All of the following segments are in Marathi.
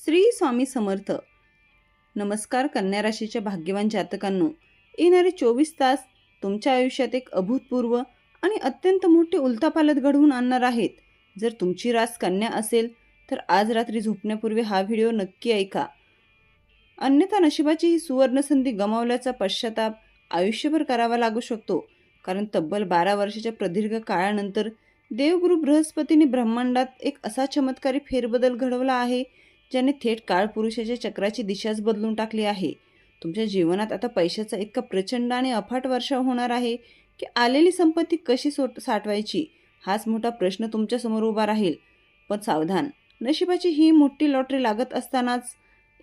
श्री स्वामी समर्थ. नमस्कार कन्या राशीच्या भाग्यवान जातकांनो, येणारे 24 तास तुमच्या आयुष्यात एक अभूतपूर्व आणि अत्यंत मोठी उलथापालट घडवून आणणार आहेत. जर तुमची रास कन्या असेल तर आज रात्री झोपण्यापूर्वी हा व्हिडिओ नक्की ऐका, अन्यथा नशिबाची ही सुवर्ण संधी गमावल्याचा पश्चाताप आयुष्यभर करावा लागू शकतो. कारण तब्बल 12 वर्षाच्या प्रदीर्घ काळानंतर देवगुरु बृहस्पतीने ब्रह्मांडात एक असा चमत्कारी फेरबदल घडवला आहे ज्याने थेट काळपुरुषाच्या चक्राची दिशाच बदलून टाकली आहे. तुमच्या जीवनात आता पैशाचा इतका प्रचंड आणि अफाट वर्षाव होणार आहे की आलेली संपत्ती कशी साठवायची हाच मोठा प्रश्न तुमच्यासमोर उभा राहील. पण सावधान, नशिबाची ही मोठी लॉटरी लागत असतानाच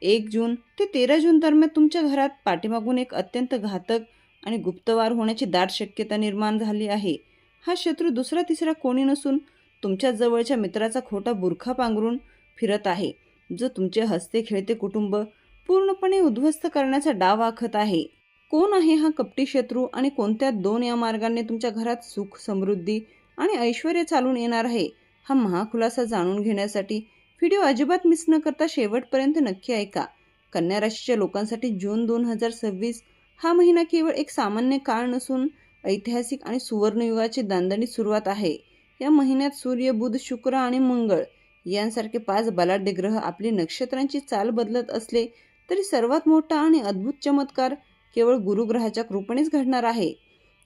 1 जून ते 13 जून दरम्यान तुमच्या घरात पाठीमागून एक अत्यंत घातक आणि गुप्तवार होण्याची दाट शक्यता निर्माण झाली आहे. हा शत्रू दुसरा तिसरा कोणी नसून तुमच्या जवळच्या मित्राचा खोटा बुरखा पांघरून फिरत आहे, जो तुमचे हसते खेळते कुटुंब पूर्णपणे उद्ध्वस्त करण्याचा डाव आखत आहे. कोण आहे हा कपटी शत्रू आणि कोणत्या 2 या मार्गाने तुमच्या घरात सुख, समृद्धी आणि ऐश्वर्य चालून येणार आहे, हा महाखुलासा जाणून घेण्यासाठी व्हिडिओ अजिबात मिस न करता शेवटपर्यंत नक्की ऐका. कन्या राशीच्या लोकांसाठी जून 2026 हा महिना केवळ एक सामान्य काळ नसून ऐतिहासिक आणि सुवर्णयुगाची दांदणी सुरुवात आहे. या महिन्यात सूर्य, बुध, शुक्र आणि मंगळ यांसारखे 5 बलाढ्य ग्रह आपली नक्षत्रांची चाल बदलत असले तरी सर्वात मोठा आणि अद्भुत चमत्कार केवळ गुरुग्रहाच्या कृपेनेच घडणार आहे.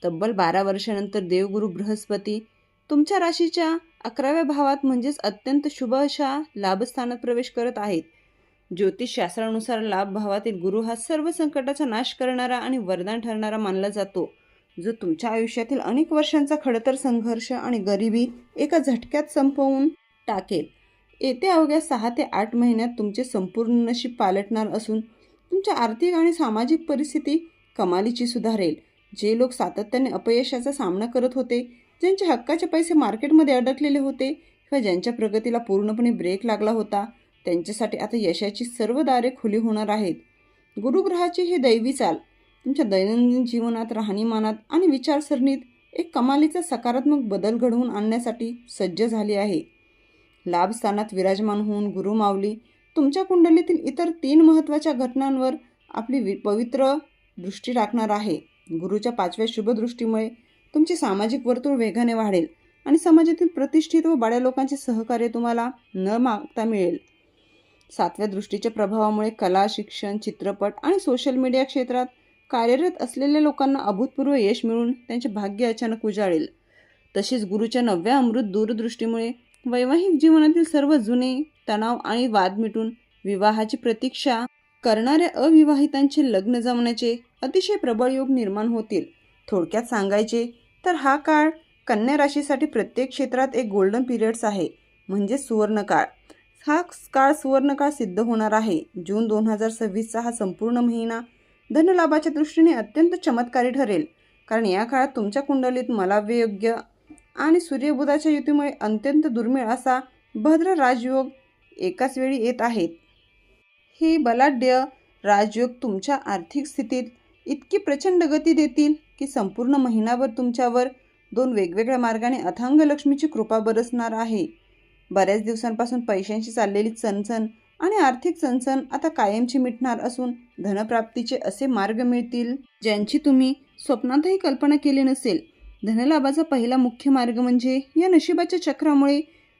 तब्बल 12 वर्षानंतर देवगुरु बृहस्पती तुमच्या राशीच्या 11व्या भावात म्हणजेच अत्यंत शुभ अशा लाभस्थानात प्रवेश करत आहेत. ज्योतिषशास्त्रानुसार लाभ भावातील गुरु हा सर्व संकटाचा नाश करणारा आणि वरदान ठरणारा मानला जातो, जो तुमच्या आयुष्यातील अनेक वर्षांचा खडतर संघर्ष आणि गरिबी एका झटक्यात संपवून टाकेल. येत्या अवघ्या 6 ते 8 महिन्यात तुमचे संपूर्ण नशीब पालटणार असून तुमच्या आर्थिक आणि सामाजिक परिस्थिती कमालीची सुधारेल. जे लोक सातत्याने अपयशाचा सामना करत होते, ज्यांचे हक्काचे पैसे मार्केटमध्ये अडकलेले होते किंवा ज्यांच्या प्रगतीला पूर्णपणे ब्रेक लागला होता, त्यांच्यासाठी आता यशाची सर्व दारे खुली होणार आहेत. गुरुग्रहाची ही दैवी चाल तुमच्या दैनंदिन जीवनात, राहणीमानात आणि विचारसरणीत एक कमालीचा सकारात्मक बदल घडवून आणण्यासाठी सज्ज झाली आहे. लाभस्थानात विराजमान होऊन गुरुमाऊली तुमच्या कुंडलीतील इतर 3 महत्त्वाच्या घटनांवर आपली पवित्र दृष्टी राखणार आहे. गुरुच्या 5व्या शुभदृष्टीमुळे तुमचे सामाजिक वर्तुळ वेगाने वाढेल आणि समाजातील प्रतिष्ठित व बड्या लोकांचे सहकार्य तुम्हाला न मागता मिळेल. 7व्या दृष्टीच्या प्रभावामुळे कला, शिक्षण, चित्रपट आणि सोशल मीडिया क्षेत्रात कार्यरत असलेल्या लोकांना अभूतपूर्व यश मिळून त्यांचे भाग्य अचानक उजाळेल. तसेच गुरुच्या 9व्या अमृत दूरदृष्टीमुळे वैवाहिक जीवनातील सर्व जुने तणाव आणि वाद मिटून विवाहाची प्रतीक्षा करणाऱ्या अविवाहितांचे लग्न जमण्याचे अतिशय प्रबळ योग निर्माण होतील. थोडक्यात सांगायचे तर हा काळ कन्या राशीसाठी प्रत्येक क्षेत्रात एक गोल्डन पिरियड्स आहे, म्हणजे सुवर्णकाळ. हा काळ सुवर्णकाळ सिद्ध होणार आहे. जून 2026चा हा संपूर्ण महिना धनलाभाच्या दृष्टीने अत्यंत चमत्कारी ठरेल, कारण या काळात तुमच्या कुंडलीत मलाव्ययोग्य आणि सूर्यबुधाच्या युतीमुळे अत्यंत दुर्मिळ असा भद्र राजयोग एकाच वेळी येत आहेत. हे बलाढ्य राजयोग तुमच्या आर्थिक स्थितीत इतकी प्रचंड गती देतील की संपूर्ण महिनाभर तुमच्यावर 2 वेगवेगळ्या मार्गाने अथांग लक्ष्मीची कृपा बरसणार आहे. बऱ्याच दिवसांपासून पैशांची चाललेली चणचण आणि आर्थिक चणचण आता कायमची मिटणार असून धनप्राप्तीचे असे मार्ग मिळतील ज्यांची तुम्ही स्वप्नातही कल्पना केली नसेल. धनलाभाचा पहिला मुख्य मार्ग म्हणजे या नशिबाच्या चक्रामुळे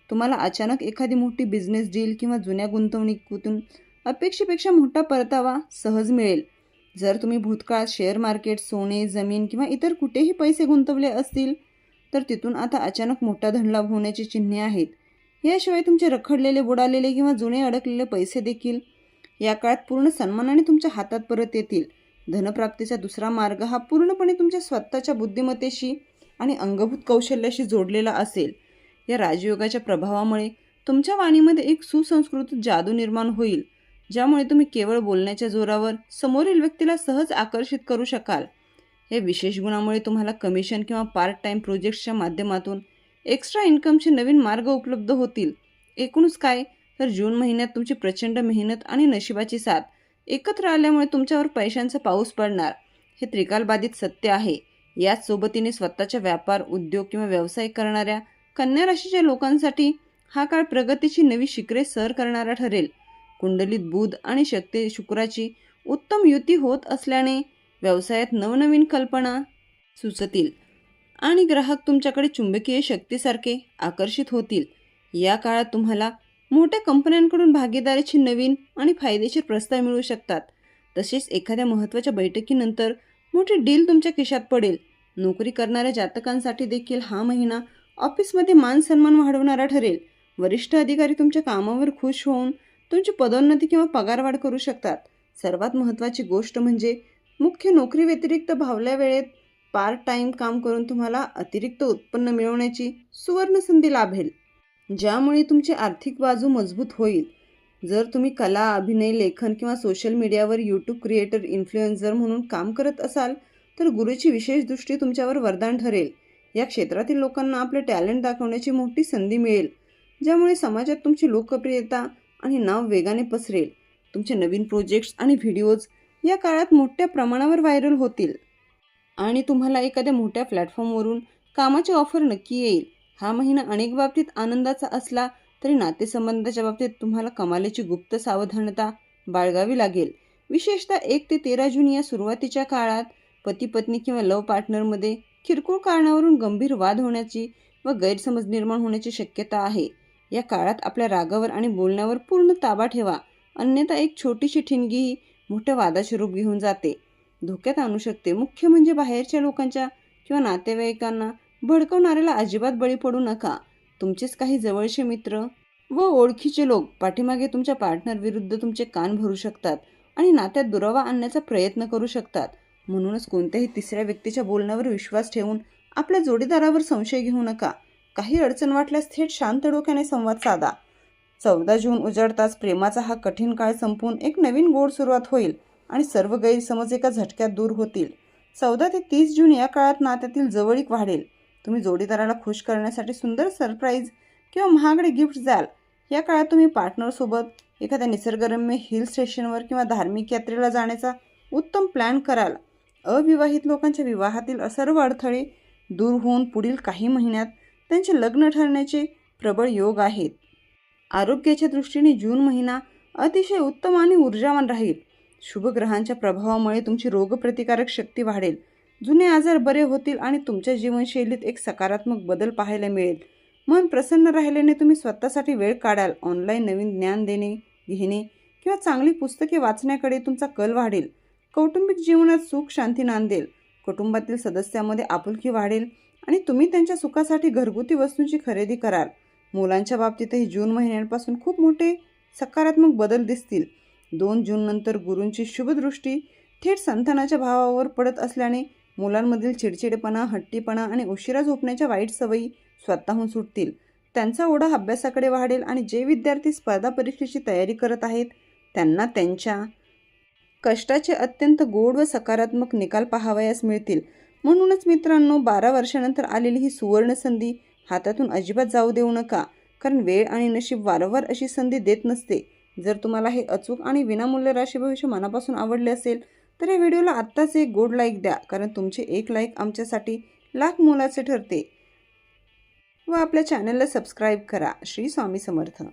तुम्हाला अचानक एखादी मोठी बिझनेस डील किंवा जुन्या गुंतवणुकीतून अपेक्षेपेक्षा मोठा परतावा सहज मिळेल. जर तुम्ही भूतकाळात शेअर मार्केट, सोने, जमीन किंवा इतर कुठेही पैसे गुंतवले असतील तर तिथून आता अचानक मोठा धनलाभ होण्याची चिन्हे आहेत. याशिवाय तुमचे रखडलेले, बुडालेले किंवा जुने अडकलेले पैसे देखील या काळात पूर्ण सन्मानाने तुमच्या हातात परत येतील. धनप्राप्तीचा दुसरा मार्ग हा पूर्णपणे तुमच्या स्वतःच्या बुद्धिमत्तेशी आणि अंगभूत कौशल्याशी जोडलेला असेल. या राजयोगाच्या प्रभावामुळे तुमच्या वाणीमध्ये एक सुसंस्कृत जादू निर्माण होईल, ज्यामुळे तुम्ही केवळ बोलण्याच्या जोरावर समोरील व्यक्तीला सहज आकर्षित करू शकाल. या विशेष गुणामुळे तुम्हाला कमिशन किंवा पार्ट टाइम प्रोजेक्ट्सच्या माध्यमातून एक्स्ट्रा इन्कमचे नवीन मार्ग उपलब्ध होतील. एकूणच काय तर जून महिन्यात तुमची प्रचंड मेहनत आणि नशिबाची साथ एकत्र आल्यामुळे तुमच्यावर पैशांचा पाऊस पडणार, हे त्रिकालबाधित सत्य आहे. याच सोबतीने स्वतःचा व्यापार, उद्योग किंवा व्यवसाय करणाऱ्या कन्या राशीच्या लोकांसाठी हा काळ प्रगतीची नवी शिखरे सर करणारा ठरेल. कुंडलीत बुध आणि शुक्राची उत्तम युती होत असल्याने व्यवसायात नवनवीन कल्पना सुचतील आणि ग्राहक तुमच्याकडे चुंबकीय शक्तीसारखे आकर्षित होतील. या काळात तुम्हाला मोठ्या कंपन्यांकडून भागीदारीचे नवीन आणि फायदेशीर प्रस्ताव मिळू शकतात. तसेच एखाद्या महत्त्वाच्या बैठकीनंतर मोठी डील तुमच्या खिशात पडेल. नोकरी करणाऱ्या जातकांसाठी देखील हा महिना ऑफिसमध्ये मान सन्मान वाढवणारा ठरेल. वरिष्ठ अधिकारी तुमच्या कामावर खुश होऊन तुमची पदोन्नती किंवा पगारवाढ करू शकतात. सर्वात महत्त्वाची गोष्ट म्हणजे मुख्य नोकरी व्यतिरिक्त फावल्या वेळेत पार्ट टाइम काम करून तुम्हाला अतिरिक्त उत्पन्न मिळवण्याची सुवर्ण संधी लाभेल, ज्यामुळे तुमची आर्थिक बाजू मजबूत होईल. जर तुम्ही कला, अभिनय, लेखन किंवा सोशल मीडियावर यूट्यूब क्रिएटर, इन्फ्लुएन्सर म्हणून काम करत असाल तर गुरुची विशेष दृष्टी तुमच्यावर वरदान ठरेल. या क्षेत्रातील लोकांना आपले टॅलेंट दाखवण्याची मोठी संधी मिळेल, ज्यामुळे समाजात तुमची लोकप्रियता आणि नाव वेगाने पसरेल. तुमचे नवीन प्रोजेक्ट्स आणि व्हिडिओज या काळात मोठ्या प्रमाणावर व्हायरल होतील आणि तुम्हाला एखाद्या मोठ्या प्लॅटफॉर्मवरून कामाची ऑफर नक्की येईल. हा महिना अनेक बाबतीत आनंदाचा असला तरी नातेसंबंधाच्या बाबतीत तुम्हाला कमालीची गुप्त सावधानता बाळगावी लागेल. विशेषतः 1 ते 13 जून या सुरुवातीच्या काळात पती पत्नी किंवा लव्ह पार्टनरमध्ये किरकोळ कारणावरून गंभीर वाद होण्याची व गैरसमज निर्माण होण्याची शक्यता आहे. या काळात आपल्या रागावर आणि बोलण्यावर पूर्ण ताबा ठेवा, अन्यथा एक छोटीशी ठिणगीही मोठ्या वादाचे रूप घेऊन जाते, धोक्यात आणू शकते. मुख्य म्हणजे बाहेरच्या लोकांच्या किंवा नातेवाईकांना भडकवणाऱ्याला अजिबात बळी पडू नका. तुमचेच काही जवळचे मित्र व ओळखीचे लोक पाठीमागे तुमच्या पार्टनर विरुद्ध तुमचे कान भरू शकतात आणि नात्यात दुरावा आणण्याचा प्रयत्न करू शकतात. म्हणूनच कोणत्याही तिसऱ्या व्यक्तीच्या बोलण्यावर विश्वास ठेवून आपल्या जोडीदारावर संशय घेऊ नका. काही अडचण वाटल्यास थेट शांत डोक्याने संवाद साधा. 14 जून उजाडताच प्रेमाचा हा कठीण काळ संपून एक नवीन गोड सुरुवात होईल आणि सर्व गैरसमज एका झटक्यात दूर होतील. 14 ते 30 जून या काळात नात्यातील जवळीक वाढेल. तुम्ही जोडीदाराला खुश करण्यासाठी सुंदर सरप्राईज किंवा महागडे गिफ्ट द्याल. या काळात तुम्ही पार्टनरसोबत एखाद्या निसर्गरम्य हिल स्टेशनवर किंवा धार्मिक यात्रेला जाण्याचा उत्तम प्लॅन कराल. अविवाहित लोकांच्या विवाहातील सर्व अडथळे दूर होऊन पुढील काही महिन्यात त्यांचे लग्न ठरण्याचे प्रबळ योग आहेत. आरोग्याच्या दृष्टीने जून महिना अतिशय उत्तम आणि ऊर्जावान राहील. शुभ ग्रहांच्या प्रभावामुळे तुमची रोगप्रतिकारक शक्ती वाढेल. जुने आजार बरे होतील आणि तुमच्या जीवनशैलीत एक सकारात्मक बदल पाहायला मिळेल. मन प्रसन्न राहिल्याने तुम्ही स्वतःसाठी वेळ काढाल. ऑनलाईन नवीन ज्ञान घेणे किंवा चांगली पुस्तके वाचण्याकडे तुमचा कल वाढेल. कौटुंबिक जीवनात सुख शांती नांदेल. कुटुंबातील सदस्यांमध्ये आपुलकी वाढेल आणि तुम्ही त्यांच्या सुखासाठी घरगुती वस्तूंची खरेदी कराल. मुलांच्या बाबतीतही जून महिन्यापासून खूप मोठे सकारात्मक बदल दिसतील. 2 जून नंतर गुरूंची शुभदृष्टी थेट संतानाच्या भावावर पडत असल्याने मुलांमधील चिडचिडेपणा, हट्टीपणा आणि उशिरा झोपण्याच्या वाईट सवयी स्वतःहून सुटतील. त्यांचा ओढा अभ्यासाकडे वाढेल आणि जे विद्यार्थी स्पर्धा परीक्षेची तयारी करत आहेत त्यांना त्यांच्या कष्टाचे अत्यंत गोड व सकारात्मक निकाल पाहावयास मिळतील. म्हणूनच मित्रांनो, 12 वर्षानंतर आलेली ही सुवर्ण संधी हातातून अजिबात जाऊ देऊ नका, कारण वेळ आणि नशीब वारंवार अशी संधी देत नसते. जर तुम्हाला हे अचूक आणि विनामूल्य राशी भविष्य मनापासून आवडले असेल तर या व्हिडिओला आत्ताच एक गोड लाईक द्या, कारण तुमचे एक लाईक आमच्यासाठी लाख मोलाचे ठरते. व आपल्या चॅनलला सबस्क्राईब करा. श्री स्वामी समर्थ.